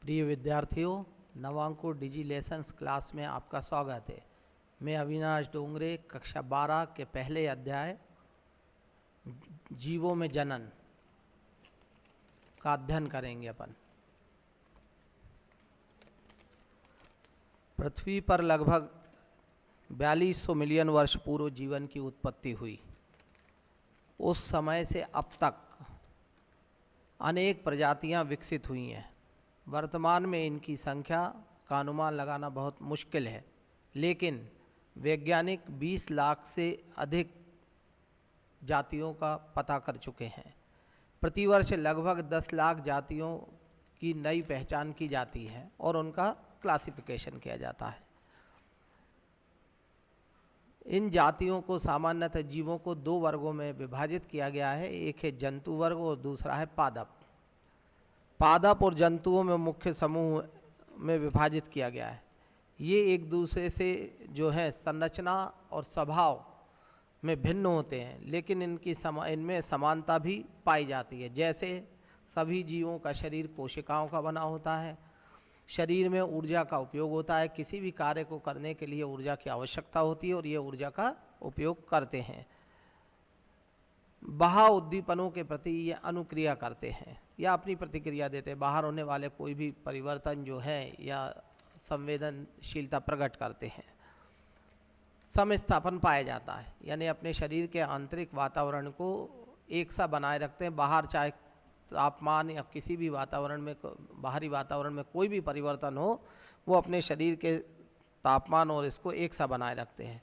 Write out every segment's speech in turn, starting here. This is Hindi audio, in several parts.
प्रिय विद्यार्थियों, नवांकुर डिजी लेसन्स क्लास में आपका स्वागत है। मैं अविनाश डोंगरे कक्षा 12 के पहले अध्याय जीवों में जनन का अध्ययन करेंगे। अपन पृथ्वी पर लगभग 4200 मिलियन वर्ष पूर्व जीवन की उत्पत्ति हुई। उस समय से अब तक अनेक प्रजातियां विकसित हुई हैं। वर्तमान में इनकी संख्या का अनुमान लगाना बहुत मुश्किल है, लेकिन वैज्ञानिक 20 लाख से अधिक जातियों का पता कर चुके हैं। प्रतिवर्ष लगभग 10 लाख जातियों की नई पहचान की जाती है और उनका क्लासिफिकेशन किया जाता है। इन जातियों को सामान्यतः जीवों को दो वर्गों में विभाजित किया गया है। एक है जंतु वर्ग और दूसरा है पादप। पादप और जंतुओं में मुख्य समूह में विभाजित किया गया है। ये एक दूसरे से जो है संरचना और स्वभाव में भिन्न होते हैं, लेकिन इनमें समानता भी पाई जाती है। जैसे सभी जीवों का शरीर कोशिकाओं का बना होता है। शरीर में ऊर्जा का उपयोग होता है। किसी भी कार्य को करने के लिए ऊर्जा की आवश्यकता होती है और ये ऊर्जा का उपयोग करते हैं। बाह्य उद्दीपनों के प्रति ये अनुक्रिया करते हैं या अपनी प्रतिक्रिया देते हैं। बाहर होने वाले कोई भी परिवर्तन जो है या संवेदनशीलता प्रकट करते हैं। समस्थापन पाया जाता है, यानी अपने शरीर के आंतरिक वातावरण को एक सा बनाए रखते हैं। बाहर चाहे तापमान या किसी भी वातावरण में, बाहरी वातावरण में कोई भी परिवर्तन हो, वो अपने शरीर के तापमान और इसको एक सा बनाए रखते हैं।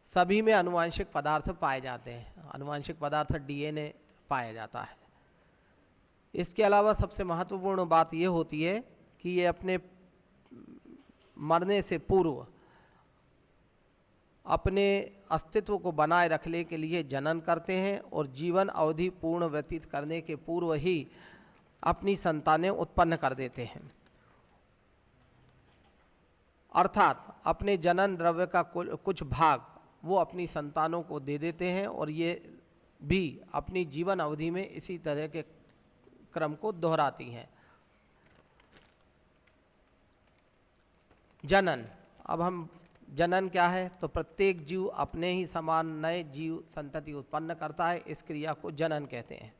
सभी में आनुवांशिक पदार्थ पाए जाते हैं। आनुवांशिक पदार्थ डीएनए पाया जाता है। इसके अलावा सबसे महत्वपूर्ण बात ये होती है कि ये अपने मरने से पूर्व अपने अस्तित्व को बनाए रखने के लिए जनन करते हैं और जीवन अवधि पूर्ण व्यतीत करने के पूर्व ही अपनी संतानें उत्पन्न कर देते हैं। अर्थात अपने जनन द्रव्य का कुछ भाग वो अपनी संतानों को दे देते हैं और ये भी अपनी जीवन अवधि में इसी तरह के क्रम को दोहराती हैं। जनन, अब हम जनन क्या है, तो प्रत्येक जीव अपने ही समान नए जीव संतति उत्पन्न करता है। इस क्रिया को जनन कहते हैं।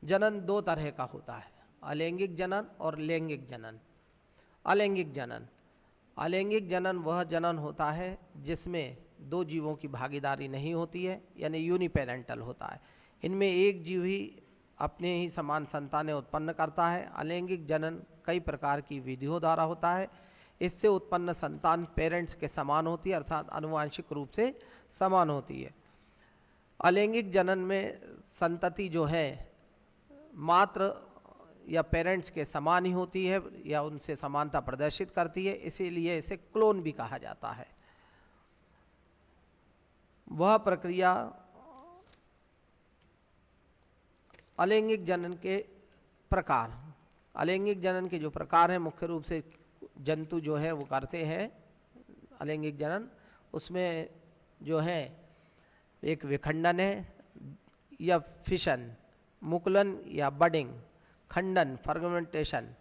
जनन दो तरह का होता है, अलैंगिक जनन और लैंगिक जनन। अलैंगिक जनन वह जनन होता है जिसमें दो जीवों की भागीदारी नहीं होती है, यानी यूनिपेरेंटल होता है। इनमें एक जीव ही अपने ही समान संतानें उत्पन्न करता है। अलैंगिक जनन कई प्रकार की विधियों द्वारा होता है। इससे उत्पन्न संतान पेरेंट्स के समान होती है, अर्थात आनुवांशिक रूप से समान होती है। अलैंगिक जनन में संतति जो है मात्र या पेरेंट्स के समान ही होती है या उनसे समानता प्रदर्शित करती है, इसीलिए इसे क्लोन भी कहा जाता है। वह प्रक्रिया अलैंगिक जनन के प्रकार, अलैंगिक जनन के जो प्रकार हैं, मुख्य रूप से जंतु जो है वो करते हैं अलैंगिक जनन। उसमें जो है एक विखंडन है या फिशन, मुकुलन या बडिंग, खंडन फर्मेंटेशन,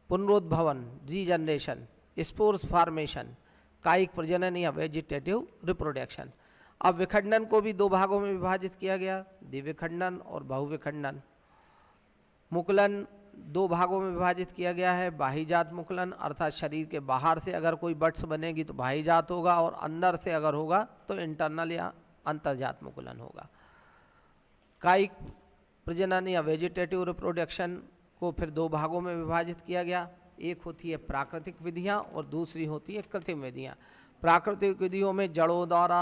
पुनरुद्भवन रीजनरेशन, स्पोर्स फॉर्मेशन, कायिक प्रजनन या वेजिटेटिव रिप्रोडक्शन। अब विखंडन को भी दो भागों में विभाजित किया गया, द्विविखंडन और बहुविखंडन। मुकुलन दो भागों में विभाजित किया गया है, बाह्यजात मुकुलन, अर्थात शरीर के बाहर से अगर कोई बट्स बनेगी तो बाह्यजात होगा और अंदर से अगर होगा तो इंटरनल या अंतर्जात मुकुलन होगा। कायिक प्रजनन या वेजिटेटिव रिप्रोडक्शन को फिर दो भागों में विभाजित किया गया। एक होती है प्राकृतिक विधियां और दूसरी होती है कृत्रिम विधियां। प्राकृतिक विधियों में जड़ों द्वारा,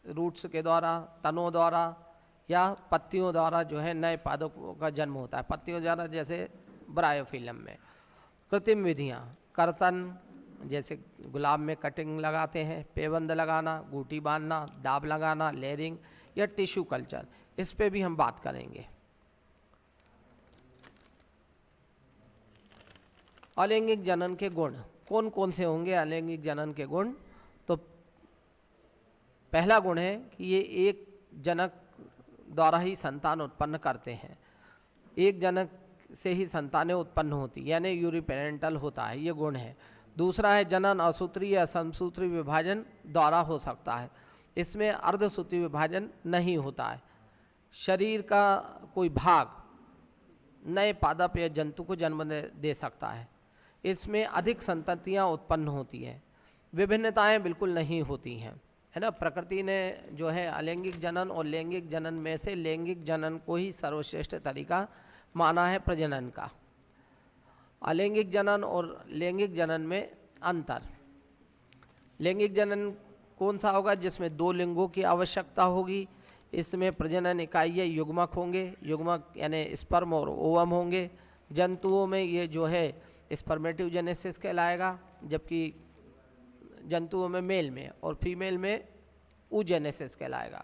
रूट्स के द्वारा, तनों द्वारा या पत्तियों द्वारा जो है नए पादपों का जन्म होता है। पत्तियों द्वारा जैसे ब्रायोफिलम में। कृत्रिम विधियाँ, कर्तन, जैसे गुलाब में कटिंग लगाते हैं, पेबंद लगाना, गूटी बांधना, दाब लगाना, लेयरिंग या टिश्यू कल्चर, इस पे भी हम बात करेंगे। अलैंगिक जनन के गुण कौन कौन से होंगे? अलैंगिक जनन के गुण, तो पहला गुण है कि ये एक जनक द्वारा ही संतान उत्पन्न करते हैं। एक जनक से ही संतानें उत्पन्न होती, यानी यूरिपेरेंटल होता है, ये गुण है। दूसरा है जनन असूत्री या समसूत्री विभाजन द्वारा हो सकता है, इसमें अर्धसूत्री विभाजन नहीं होता है। शरीर का कोई भाग नए पादप या जंतु को जन्म दे सकता है, इसमें अधिक संततियाँ उत्पन्न होती हैं, विभिन्नताएं बिल्कुल नहीं होती हैं, है ना। प्रकृति ने जो है अलैंगिक जनन और लैंगिक जनन में से लैंगिक जनन को ही सर्वश्रेष्ठ तरीका माना है प्रजनन का। अलैंगिक जनन और लैंगिक जनन में अंतर। लैंगिक जनन कौन सा होगा? जिसमें दो लिंगों की आवश्यकता होगी, इसमें प्रजनन इकाइयाँ युग्मक होंगे, युग्मक यानी स्पर्म और ओवम होंगे। जंतुओं में ये जो है स्पर्मेटिवजेनेसिस कहलाएगा, जबकि जंतुओं में मेल में और फीमेल में ऊजेनेसिस कहलाएगा।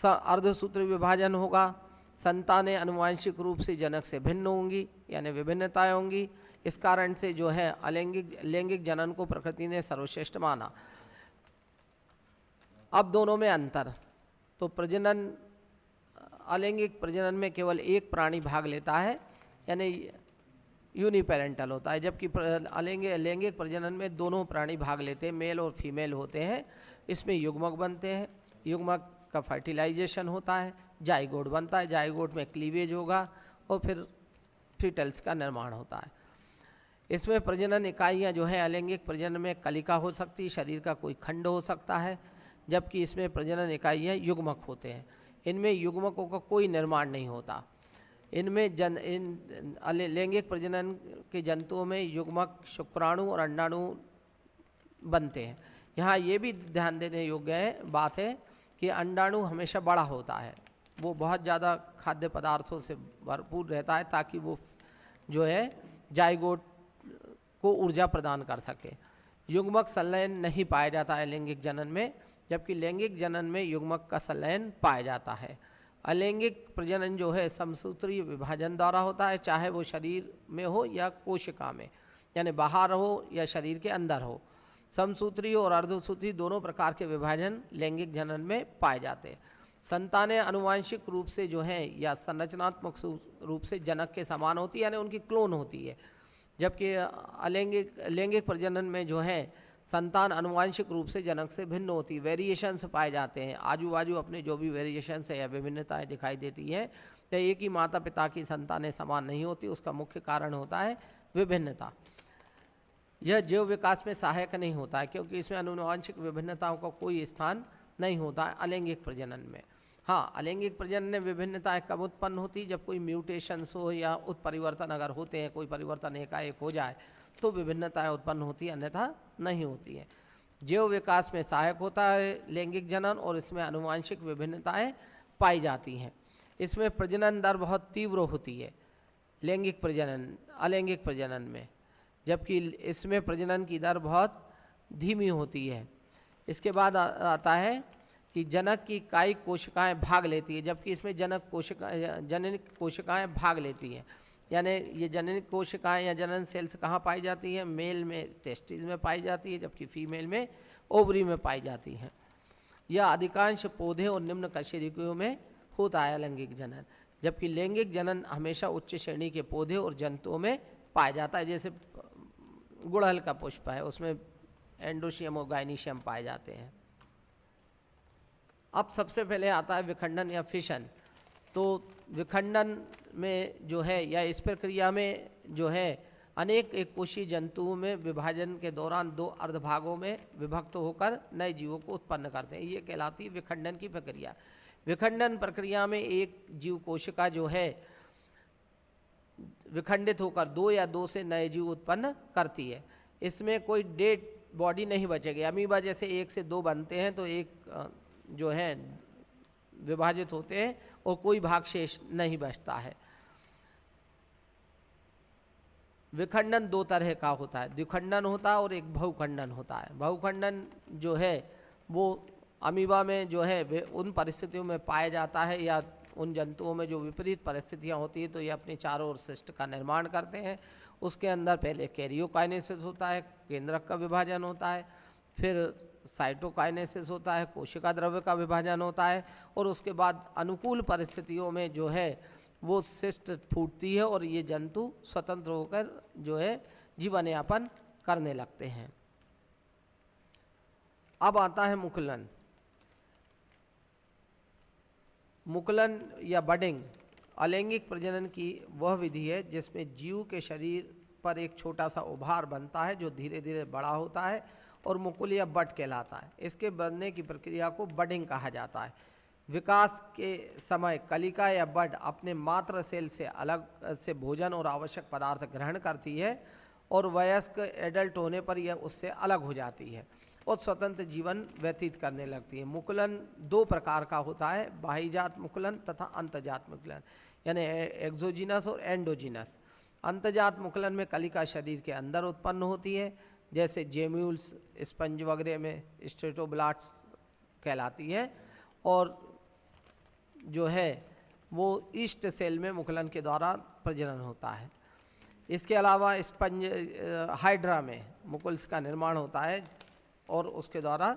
अर्धसूत्री विभाजन होगा, संतानें आनुवांशिक रूप से जनक से भिन्न होंगी, यानी विभिन्नताएं होंगी। इस कारण से जो है लैंगिक जनन को प्रकृति ने सर्वश्रेष्ठ माना। अब दोनों में अंतर, तो प्रजनन अलैंगिक प्रजनन में केवल एक प्राणी भाग लेता है, यानी यूनिपेरेंटल होता है, जबकि लैंगिक प्रजनन में दोनों प्राणी भाग लेते हैं, मेल और फीमेल होते हैं। इसमें युग्मक बनते हैं, युग्मक का फर्टिलाइजेशन होता है, जाइगोट बनता है, जाइगोट में क्लीवेज होगा और फिर फीटल्स का निर्माण होता है। इसमें प्रजनन इकाइयाँ जो है अलैंगिक प्रजनन में कलिका हो सकती है, शरीर का कोई खंड हो सकता है, जबकि इसमें प्रजनन इकाइयाँ युग्मक होते हैं। इनमें युग्मकों का कोई निर्माण नहीं होता। इन लैंगिक प्रजनन के जंतुओं में युग्मक शुक्राणु और अंडाणु बनते हैं। यहाँ ये भी ध्यान देने योग्य बात है कि अंडाणु हमेशा बड़ा होता है, वो बहुत ज़्यादा खाद्य पदार्थों से भरपूर रहता है ताकि वो जो है जाइगोट को ऊर्जा प्रदान कर सके। युग्मक संलयन नहीं पाया जाता है लैंगिक जनन में, जबकि लैंगिक जनन में युग्मक का संलयन पाया जाता है। अलैंगिक प्रजनन जो है समसूत्री विभाजन द्वारा होता है, चाहे वो शरीर में हो या कोशिका में, यानी बाहर हो या शरीर के अंदर हो। समसूत्री और अर्धसूत्री दोनों प्रकार के विभाजन लैंगिक जनन में पाए जाते हैं। संतानें आनुवांशिक रूप से जो हैं या संरचनात्मक रूप से जनक के समान होती है, यानी उनकी क्लोन होती है, जबकि लैंगिक प्रजनन में जो है संतान आनुवांशिक रूप से जनक से भिन्न होती, वेरिएशंस पाए जाते हैं। आजू बाजू अपने जो भी वेरिएशंस है या विभिन्नताएं दिखाई देती है, या एक ही माता पिता की संतानें समान नहीं होती, उसका मुख्य कारण होता है विभिन्नता। यह जीव विकास में सहायक नहीं होता है, क्योंकि इसमें आनुवांशिक विभिन्नताओं का कोई स्थान नहीं होता है अलैंगिक प्रजनन में। हाँ, अलैंगिक प्रजनन में विभिन्नताएं कब उत्पन्न होती? जब कोई म्यूटेशंस हो या उत्परिवर्तन अगर होते हैं, कोई परिवर्तन एकाएक हो जाए तो विभिन्नताएं उत्पन्न होती है, अन्यथा नहीं होती है। जीव विकास में सहायक होता है लैंगिक जनन, और इसमें आनुवांशिक विभिन्नताएं पाई जाती हैं। इसमें प्रजनन दर बहुत तीव्र होती है अलैंगिक प्रजनन में, जबकि इसमें प्रजनन की दर बहुत धीमी होती है। इसके बाद आता है कि जनक की कायिक कोशिकाएं भाग लेती है, जबकि इसमें जननिक कोशिकाएं भाग लेती हैं। यानी ये जननिक कोशिकाएं या जनन सेल्स कहाँ पाई जाती हैं? मेल में टेस्टिस में पाई जाती है, जबकि फीमेल में ओवरी में पाई जाती हैं। यह अधिकांश पौधे और निम्न कशेरुकियों में होता है अलैंगिक जनन, जबकि लैंगिक जनन हमेशा उच्च श्रेणी के पौधे और जंतुओं में पाया जाता है। जैसे गुड़हल का पुष्प है, उसमें एंडोशियम और गाइनीशियम पाए जाते हैं। अब सबसे पहले आता है विखंडन या फिशन। तो विखंडन में जो है या इस प्रक्रिया में जो है अनेक एक कोशीय जंतुओं में विभाजन के दौरान दो अर्धभागों में विभक्त होकर नए जीवों को उत्पन्न करते हैं, ये कहलाती है विखंडन की प्रक्रिया। विखंडन प्रक्रिया में एक जीव कोशिका जो है विखंडित होकर दो या दो से नए जीव उत्पन्न करती है। इसमें कोई डेड बॉडी नहीं बचेगी। अमीबा जैसे एक से दो बनते हैं तो एक जो है विभाजित होते हैं और कोई भाग शेष नहीं बचता है। विखंडन दो तरह का होता है, द्विखंडन होता है और एक बहुखंडन होता है। बहुखंडन जो है वो अमीबा में जो है उन परिस्थितियों में पाया जाता है या उन जंतुओं में जो विपरीत परिस्थितियां होती है तो ये अपने चारों ओर सिस्ट का निर्माण करते हैं। उसके अंदर पहले कैरियोकाइनेसिस होता है, केंद्रक का विभाजन होता है, फिर साइटोकाइनेसिस होता है, कोशिका द्रव्य का विभाजन होता है, और उसके बाद अनुकूल परिस्थितियों में जो है वो सिस्ट फूटती है और ये जंतु स्वतंत्र होकर जो है जीवन यापन करने लगते हैं। अब आता है मुकुलन। मुकुलन या बडिंग अलैंगिक प्रजनन की वह विधि है जिसमें जीव के शरीर पर एक छोटा सा उभार बनता है जो धीरे धीरे बड़ा होता है और मुकुल या बट कहलाता है। इसके बनने की प्रक्रिया को बडिंग कहा जाता है। विकास के समय कलिका या बड अपने मात्र सेल से अलग से भोजन और आवश्यक पदार्थ ग्रहण करती है और वयस्क एडल्ट होने पर यह उससे अलग हो जाती है और स्वतंत्र जीवन व्यतीत करने लगती है। मुकुलन दो प्रकार का होता है, बाह्यजात मुकुलन तथा अंतजात मुकुलन, यानी एक्सोजिनस और एंडोजिनस। अंतजात मुकुलन में कलिका शरीर के अंदर उत्पन्न होती है, जैसे जेम्यूल्स, स्पंज वगैरह में स्ट्रेटोब्लास्ट्स कहलाती है, और जो है वो ईस्ट सेल में मुकुलन के द्वारा प्रजनन होता है। इसके अलावा स्पंज हाइड्रा में मुकुल्स का निर्माण होता है और उसके द्वारा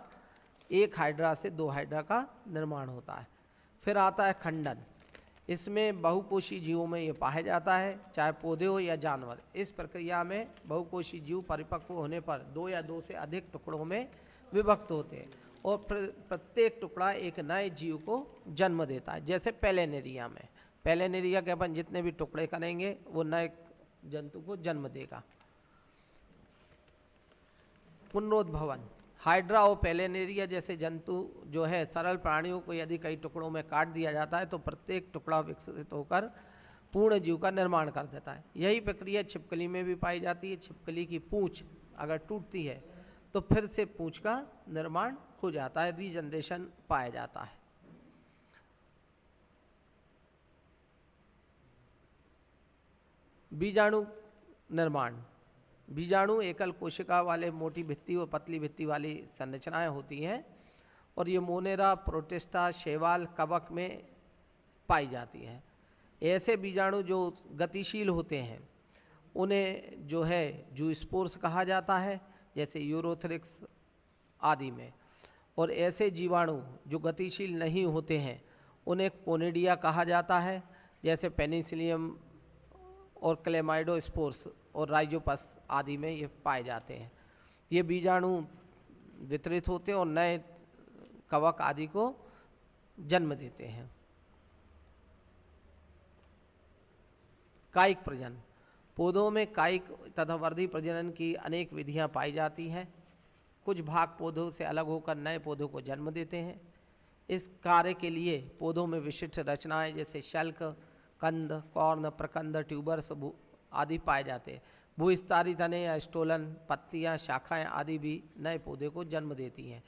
एक हाइड्रा से दो हाइड्रा का निर्माण होता है। फिर आता है खंडन। इसमें बहुकोषी जीवों में ये पाया जाता है, चाहे पौधे हो या जानवर। इस प्रक्रिया में बहुकोषी जीव परिपक्व होने पर दो या दो से अधिक टुकड़ों में विभक्त होते हैं और प्रत्येक टुकड़ा एक नए जीव को जन्म देता है। जैसे पैलेनेरिया में, पैलेनेरिया के अपन जितने भी टुकड़े करेंगे वो नए जंतु को जन्म देगा। पुनरुद्भवन। हाइड्रा और पैलेनेरिया जैसे जंतु जो है सरल प्राणियों को यदि कई टुकड़ों में काट दिया जाता है तो प्रत्येक टुकड़ा विकसित होकर पूर्ण जीव का निर्माण कर देता है। यही प्रक्रिया छिपकली में भी पाई जाती है। छिपकली की पूंछ अगर टूटती है तो फिर से पूंछ का निर्माण हो जाता है, रीजनरेशन पाया जाता है। बीजाणु निर्माण। बीजाणु एकल कोशिका वाले मोटी भित्ति और पतली भित्ति वाली संरचनाएं होती हैं और ये मोनेरा, प्रोटिस्टा, शैवाल, कवक में पाई जाती हैं। ऐसे बीजाणु जो गतिशील होते हैं उन्हें जो है जूस्पोर्स कहा जाता है, जैसे यूरोथ्रिक्स आदि में। और ऐसे जीवाणु जो गतिशील नहीं होते हैं उन्हें कोनिडिया कहा जाता है, जैसे पेनिसिलियम और क्लेमाइडोस्पोर्स और राइजोपस आदि में ये पाए जाते हैं। ये बीजाणु वितरित होते हैं और नए कवक आदि को जन्म देते हैं। कायिक प्रजनन। पौधों में कायिक तथा वर्धी प्रजनन की अनेक विधियां पाई जाती हैं। कुछ भाग पौधों से अलग होकर नए पौधों को जन्म देते हैं। इस कार्य के लिए पौधों में विशिष्ट रचनाएं जैसे शल्क, कंद, कॉर्न, प्रकंद, ट्यूबर्स आदि पाए जाते हैं। भूविस्तारी तने या स्टोलन, पत्तियां, शाखाएं आदि भी नए पौधे को जन्म देती हैं।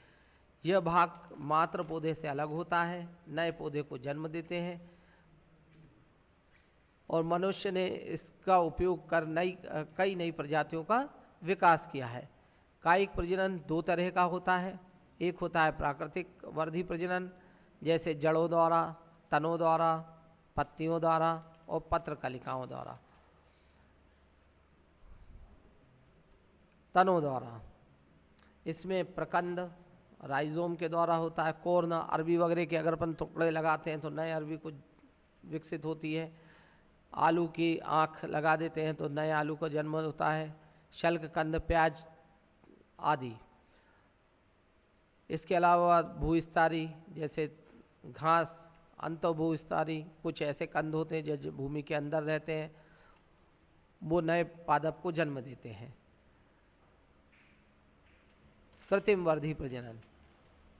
यह भाग मात्र पौधे से अलग होता है, नए पौधे को जन्म देते हैं और मनुष्य ने इसका उपयोग कर कई नई प्रजातियों का विकास किया है। कायिक प्रजनन दो तरह का होता है। एक होता है प्राकृतिक वर्धी प्रजनन, जैसे जड़ों द्वारा, तनों द्वारा, पत्तियों द्वारा और पत्र कलिकाओं द्वारा। तनों द्वारा इसमें प्रकंद राइजोम के द्वारा होता है। कोर्न, अरबी वगैरह के अगर अपन टुकड़े लगाते हैं तो नए अरबी को विकसित होती है। आलू की आँख लगा देते हैं तो नए आलू का जन्म होता है। शल्क, कंद, प्याज आदि। इसके अलावा भूविस्तारी जैसे घास, अंतर्भूविस्तारी कुछ ऐसे कंद होते हैं जो भूमि के अंदर रहते हैं, वो नए पादप को जन्म देते हैं। कृत्रिम वर्धी प्रजनन।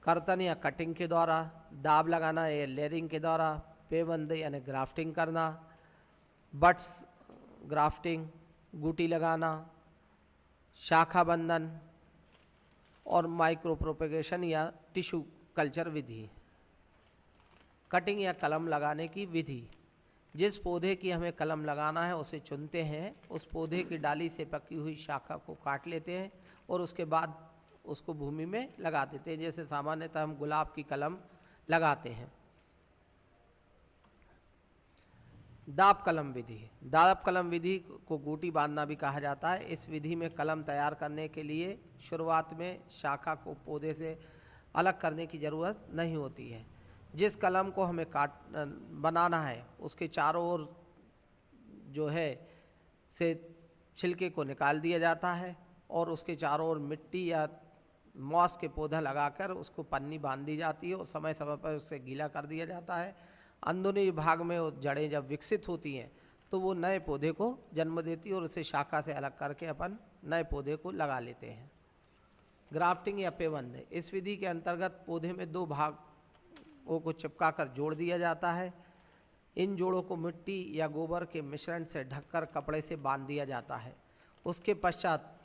कर्तन या कटिंग के द्वारा, दाब लगाना या लेयरिंग के द्वारा, पेबंद यानी ग्राफ्टिंग करना, बट्स ग्राफ्टिंग, गुटी लगाना, शाखा बंधन और माइक्रो प्रोपेगेशन या टिश्यू कल्चर विधि। कटिंग या कलम लगाने की विधि। जिस पौधे की हमें कलम लगाना है उसे चुनते हैं। उस पौधे की डाली से पकी हुई शाखा को काट लेते हैं और उसके बाद उसको भूमि में लगा देते हैं, जैसे सामान्यतः हम गुलाब की कलम लगाते हैं। दाब कलम विधि। दाब कलम विधि को गूटी बांधना भी कहा जाता है। इस विधि में कलम तैयार करने के लिए शुरुआत में शाखा को पौधे से अलग करने की ज़रूरत नहीं होती है। जिस कलम को हमें बनाना है उसके चारों ओर जो है से छिलके को निकाल दिया जाता है और उसके चारों ओर मिट्टी या मॉस के पौधा लगाकर उसको पन्नी बांध दी जाती है और समय समय पर उसे गीला कर दिया जाता है। अंदरूनी भाग में वो जड़ें जब विकसित होती हैं तो वो नए पौधे को जन्म देती है और उसे शाखा से अलग करके अपन नए पौधे को लगा लेते हैं। ग्राफ्टिंग या पेवंद, इस विधि के अंतर्गत पौधे में दो भागों को चिपका कर जोड़ दिया जाता है। इन जोड़ों को मिट्टी या गोबर के मिश्रण से ढककर कपड़े से बांध दिया जाता है। उसके पश्चात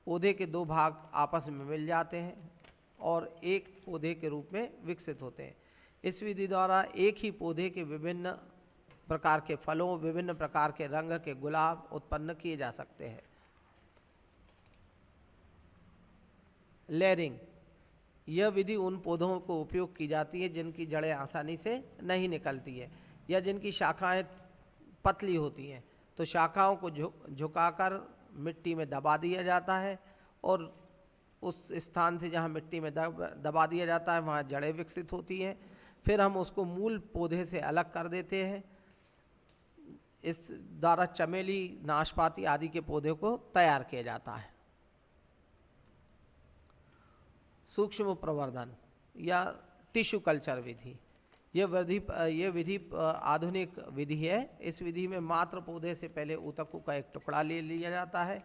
पौधे के दो भाग आपस में मिल जाते हैं और एक पौधे के रूप में विकसित होते हैं। इस विधि द्वारा एक ही पौधे के विभिन्न प्रकार के फलों, विभिन्न प्रकार के रंग के गुलाब उत्पन्न किए जा सकते हैं। लेयरिंग, यह विधि उन पौधों को उपयोग की जाती है जिनकी जड़ें आसानी से नहीं निकलती है या जिनकी शाखाएं पतली होती हैं, तो शाखाओं को झुकाकर मिट्टी में दबा दिया जाता है और उस स्थान से जहाँ मिट्टी में दबा दिया जाता है वहाँ जड़ें विकसित होती हैं। फिर हम उसको मूल पौधे से अलग कर देते हैं। इस द्वारा चमेली, नाशपाती आदि के पौधे को तैयार किया जाता है। सूक्ष्म प्रवर्धन या टिश्यू कल्चर विधि, यह विधि आधुनिक विधि है। इस विधि में मात्र पौधे से पहले ऊतकों का एक टुकड़ा ले लिया जाता है।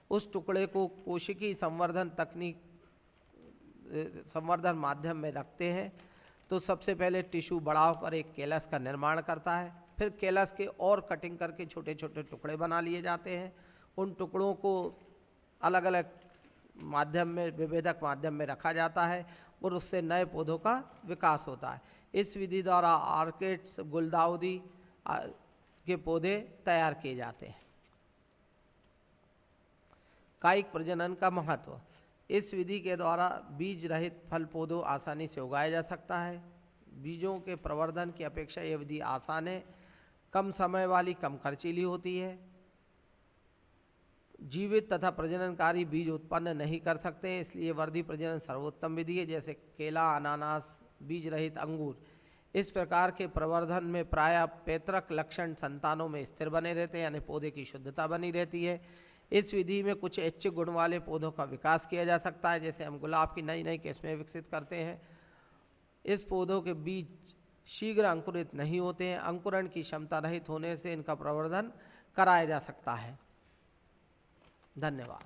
उस टुकड़े को कोशिकीय संवर्धन माध्यम में रखते हैं। तो सबसे पहले टिश्यू बड़ा होकर एक कैलस का निर्माण करता है। फिर कैलस के और कटिंग करके छोटे छोटे टुकड़े बना लिए जाते हैं। उन टुकड़ों को अलग अलग माध्यम में, विभेदक माध्यम में रखा जाता है और उससे नए पौधों का विकास होता है। इस विधि द्वारा ऑर्किड्स, गुलदाउदी के पौधे तैयार किए जाते हैं। कायिक प्रजनन का महत्व, इस विधि के द्वारा बीज रहित फल पौधों आसानी से उगाया जा सकता है। बीजों के प्रवर्धन की अपेक्षा यह विधि आसान है, कम समय वाली, कम खर्चीली होती है। जीवित तथा प्रजननकारी बीज उत्पन्न नहीं कर सकते हैं, इसलिए वर्धी प्रजनन सर्वोत्तम विधि है। जैसे केला, अनानास, बीज रहित अंगूर, इस प्रकार के प्रवर्धन में प्रायः पैतृक लक्षण संतानों में स्थिर बने रहते हैं, यानी पौधे की शुद्धता बनी रहती है। इस विधि में कुछ ऐच्छिक गुण वाले पौधों का विकास किया जा सकता है, जैसे हम गुलाब की नई नई किस्में विकसित करते हैं। इस पौधों के बीज शीघ्र अंकुरित नहीं होते हैं। अंकुरण की क्षमता रहित होने से इनका प्रवर्धन कराया जा सकता है। धन्यवाद।